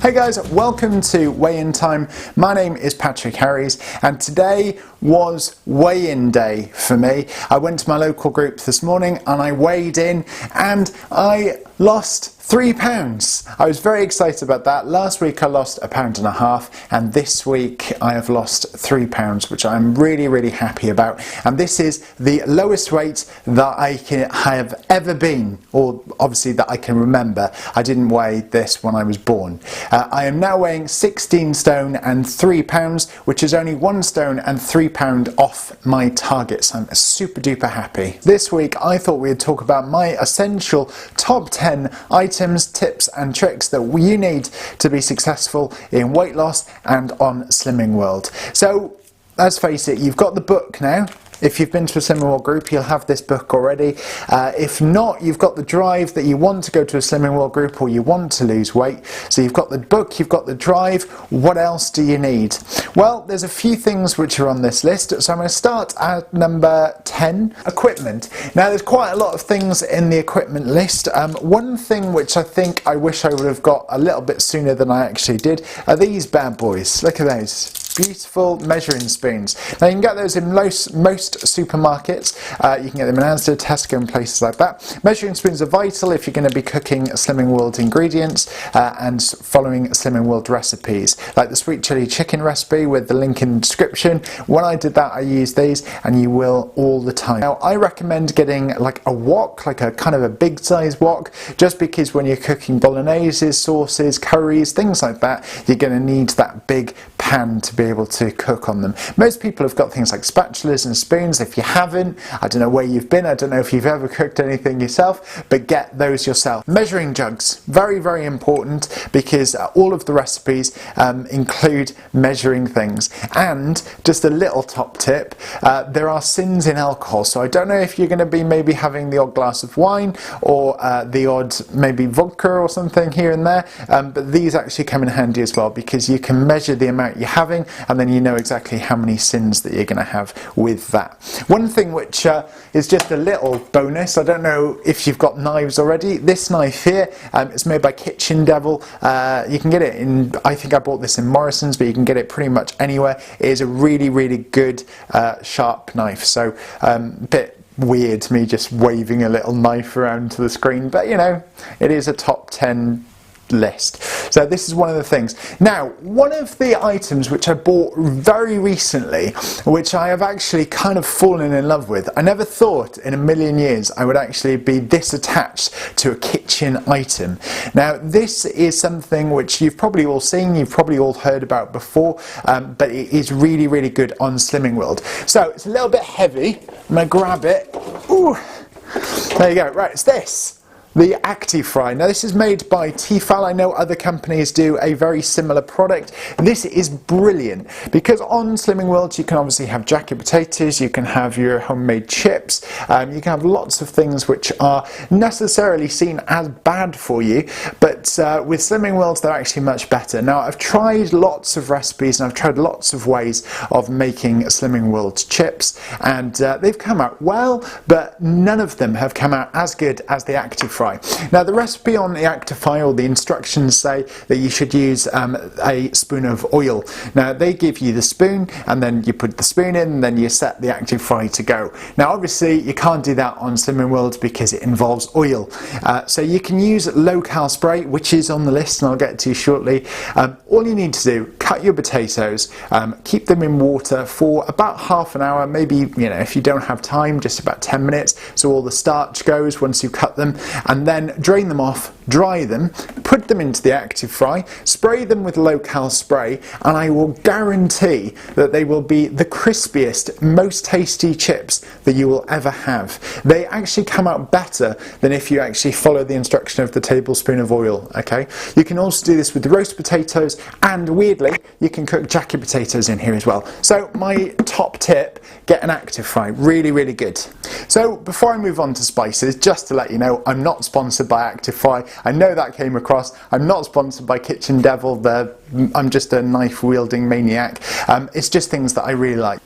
Hey guys, welcome to Weigh-In Time. My name is Patrick Harries and today was weigh-in day for me. I went to my local group this morning and I weighed in and I lost £3. I was very excited about that. Last week I lost £1.50 and this week I have lost £3, which I'm really happy about. And this is the lowest weight that I have ever been, or obviously that I can remember. I didn't weigh this when I was born. I am now weighing 16 stone and £3, which is only 1 stone and £3 off my target. So I'm super duper happy. This week I thought we'd talk about my essential top 10 items, tips and tricks that you need to be successful in weight loss and on Slimming World. So let's face it, you've got the book now. If you've been to a Slimming World group, you'll have this book already. If not, you've got the drive that you want to go to a Slimming World group or you want to lose weight. So you've got the book, you've got the drive. What else do you need? Well, there's a few things which are on this list. So I'm going to start at number 10, equipment. Now, there's quite a lot of things in the equipment list. One thing which I think I wish I would have got a little bit sooner than I actually did are these bad boys. Look at those. Beautiful measuring spoons. Now you can get those in most supermarkets. You can get them in Asda, Tesco and places like that. Measuring spoons are vital if you're going to be cooking Slimming World ingredients and following Slimming World recipes. Like the sweet chili chicken recipe with the link in the description. When I did that I used these and you will all the time. Now I recommend getting like a wok, like a kind of a big size wok, just because when you're cooking bolognese, sauces, curries, things like that, you're going to need that big pan to be able to cook on them. Most people have got things like spatulas and spoons. If you haven't, I don't know where you've been, I don't know if you've ever cooked anything yourself, but get those yourself. Measuring jugs, very important, because all of the recipes include measuring things. And just a little top tip, there are sins in alcohol, so I don't know if you're going to be maybe having the odd glass of wine or the odd maybe vodka or something here and there, but these actually come in handy as well, because you can measure the amount you're having and then you know exactly how many sins that you're going to have with that. One thing which is just a little bonus, I don't know if you've got knives already. This knife here is made by Kitchen Devil. You can get it in, I think I bought this in Morrison's, but you can get it pretty much anywhere. It is a really good sharp knife. So a bit weird me just waving a little knife around to the screen, but you know, it is a top 10 list. So this is one of the things. Now, one of the items which I bought very recently, which I have actually kind of fallen in love with, I never thought in a million years I would actually be this attached to a kitchen item. Now, this is something which you've probably all seen, you've probably all heard about before, but it is really good on Slimming World. So it's a little bit heavy. I'm going to grab it. Ooh, there you go. Right, it's this. The ActiFry. Now this is made by Tefal. I know other companies do a very similar product. This is brilliant because on Slimming World you can obviously have jacket potatoes, you can have your homemade chips, you can have lots of things which are necessarily seen as bad for you, but with Slimming World they're actually much better. Now I've tried lots of recipes and I've tried lots of ways of making Slimming World chips and they've come out well, but none of them have come out as good as the ActiFry. Now the recipe on the ActiFry, or the instructions, say that you should use a spoon of oil. Now they give you the spoon and then you put the spoon in and then you set the ActiFry to go. Now obviously you can't do that on Slimming World because it involves oil. So you can use low-cal spray, which is on the list and I'll get to you shortly. All you need to do, cut your potatoes, keep them in water for about half an hour, maybe, you know, if you don't have time, just about 10 minutes, so all the starch goes once you cut them, and then drain them off, dry them, put them into the ActiFry, spray them with low-cal spray, and I will guarantee that they will be the crispiest, most tasty chips that you will ever have. They actually come out better than if you actually follow the instruction of the tablespoon of oil, okay? You can also do this with the roast potatoes, and weirdly, you can cook jacket potatoes in here as well. So my top tip, get an ActiFry, really good. So before I move on to spices, just to let you know, I'm not sponsored by ActiFry. I know that came across. I'm not sponsored by Kitchen Devil. I'm just a knife wielding maniac. It's just things that I really like.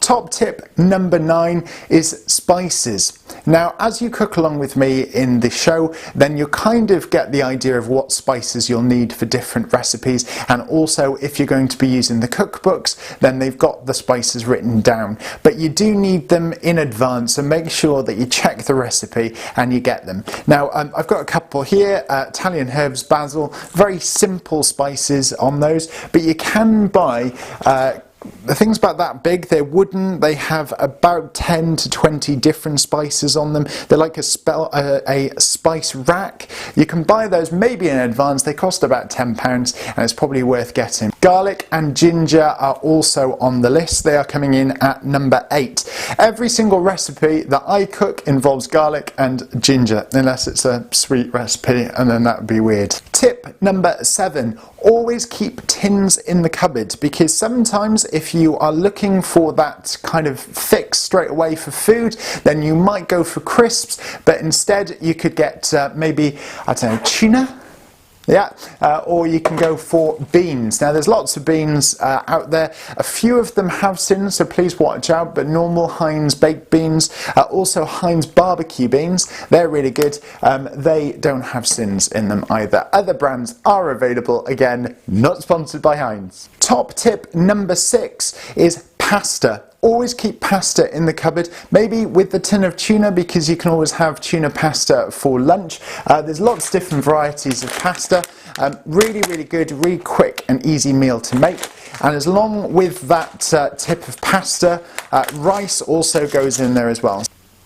Top tip number 9 is spices. Now, as you cook along with me in the show, then you kind of get the idea of what spices you'll need for different recipes, and also if you're going to be using the cookbooks, then they've got the spices written down. But you do need them in advance, so make sure that you check the recipe and you get them. Now, I've got a couple here, Italian herbs, basil, very simple spices on those, but you can buy the things about that big. They're wooden, they have about 10 to 20 different spices on them. They're like a spice rack. You can buy those maybe in advance. They cost about £10 and it's probably worth getting. Garlic and ginger are also on the list. They are coming in at number 8. Every single recipe that I cook involves garlic and ginger, unless it's a sweet recipe, and then that would be weird. Tip number 7. Always keep tins in the cupboard, because sometimes if you are looking for that kind of fix straight away for food, then you might go for crisps, but instead you could get maybe, I don't know, tuna? Yeah, or you can go for beans. Now there's lots of beans out there. A few of them have sins, so please watch out, but normal Heinz baked beans, also Heinz barbecue beans, they're really good. They don't have sins in them either. Other brands are available, again, not sponsored by Heinz. Top tip number 6 is pasta. Always keep pasta in the cupboard, maybe with the tin of tuna, because you can always have tuna pasta for lunch. There's lots of different varieties of pasta. Really good, really quick and easy meal to make. And as long with that tip of pasta, rice also goes in there as well.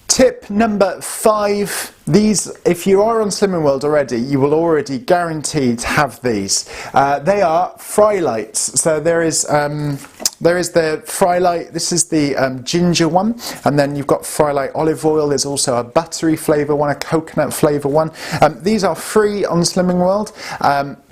Tip number 5. These, if you are on Slimming World already, you will already guaranteed have these. They are Frylights. So there is the Frylight, this is the ginger one, and then you've got Frylight olive oil. There's also a buttery flavour one, a coconut flavour one. These are free on Slimming World.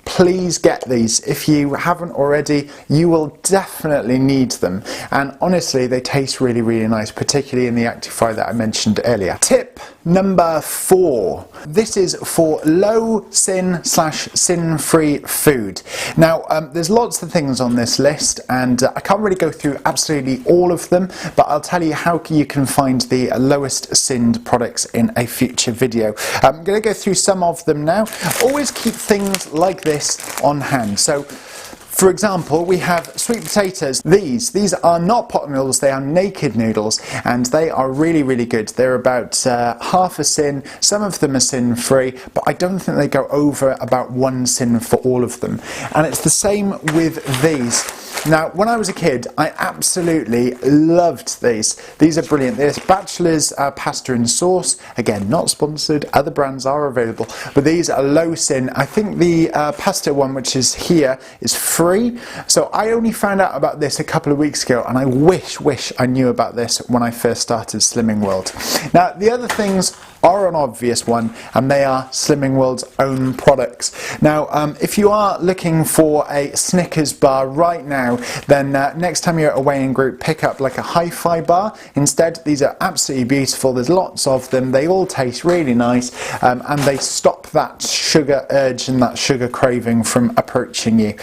Please get these. If you haven't already, you will definitely need them. And honestly, they taste really nice, particularly in the Actifry that I mentioned earlier. Tip number 4. This is for low sin / sin-free food. Now, there's lots of things on this list, and I can't really go through absolutely all of them, but I'll tell you how you can find the lowest sinned products in a future video. I'm going to go through some of them now. Always keep things like this on hand. So, for example, we have sweet potatoes. These are not pot noodles, they are naked noodles, and they are really good. They're about half a sin. Some of them are sin free, but I don't think they go over about 1 sin for all of them. And it's the same with these. Now, when I was a kid, I absolutely loved these. These are brilliant. There's Batchelors pasta and sauce. Again, not sponsored. Other brands are available, but these are low sin. I think the pasta one, which is here, is free. So I only found out about this a couple of weeks ago, and I wish I knew about this when I first started Slimming World. Now, the other things are an obvious one, and they are Slimming World's own products. Now, if you are looking for a Snickers bar right now, then next time you're at a weighing group, pick up like a hi-fi bar instead. These are absolutely beautiful. There's lots of them. They all taste really nice, and they stop that sugar urge and that sugar craving from approaching you.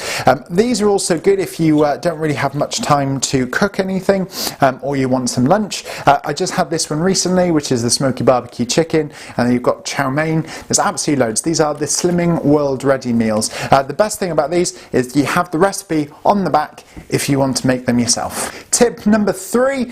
These are also good if you don't really have much time to cook anything, or you want some lunch. I just had this one recently, which is the smoky barbecue chicken, and then you've got chow mein. There's absolutely loads. These are the Slimming World ready meals. The best thing about these is you have the recipe on the back if you want to make them yourself. Tip number 3.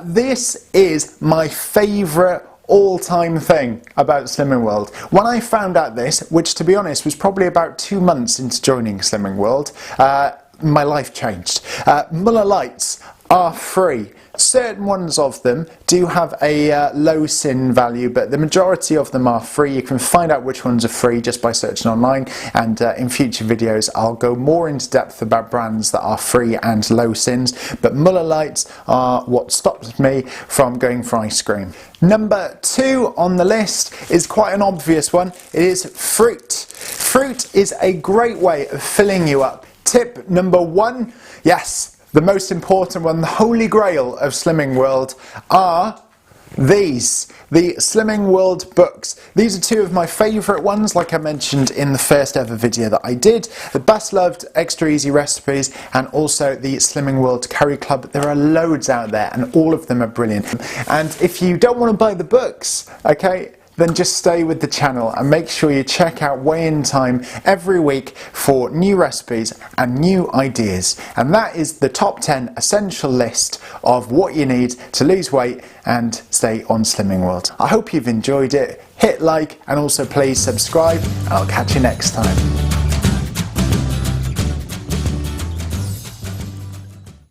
This is my favourite all-time thing about Slimming World. When I found out this, which to be honest was probably about 2 months into joining Slimming World, my life changed. Muller Lights are free. Certain ones of them do have a low sin value, but the majority of them are free. You can find out which ones are free just by searching online, and in future videos I'll go more into depth about brands that are free and low sins, but Muller Lights are what stops me from going for ice cream. Number 2 on the list is quite an obvious one. It is fruit. Fruit is a great way of filling you up. Tip number 1, yes, the most important one, the holy grail of Slimming World, are the Slimming World books. These are two of my favourite ones, like I mentioned in the first ever video that I did. The Best Loved Extra Easy Recipes and also the Slimming World Curry Club. There are loads out there and all of them are brilliant. And if you don't want to buy the books, okay, then just stay with the channel and make sure you check out Weigh In Time every week for new recipes and new ideas. And that is the top 10 essential list of what you need to lose weight and stay on Slimming World. I hope you've enjoyed it. Hit like and also please subscribe, and I'll catch you next time.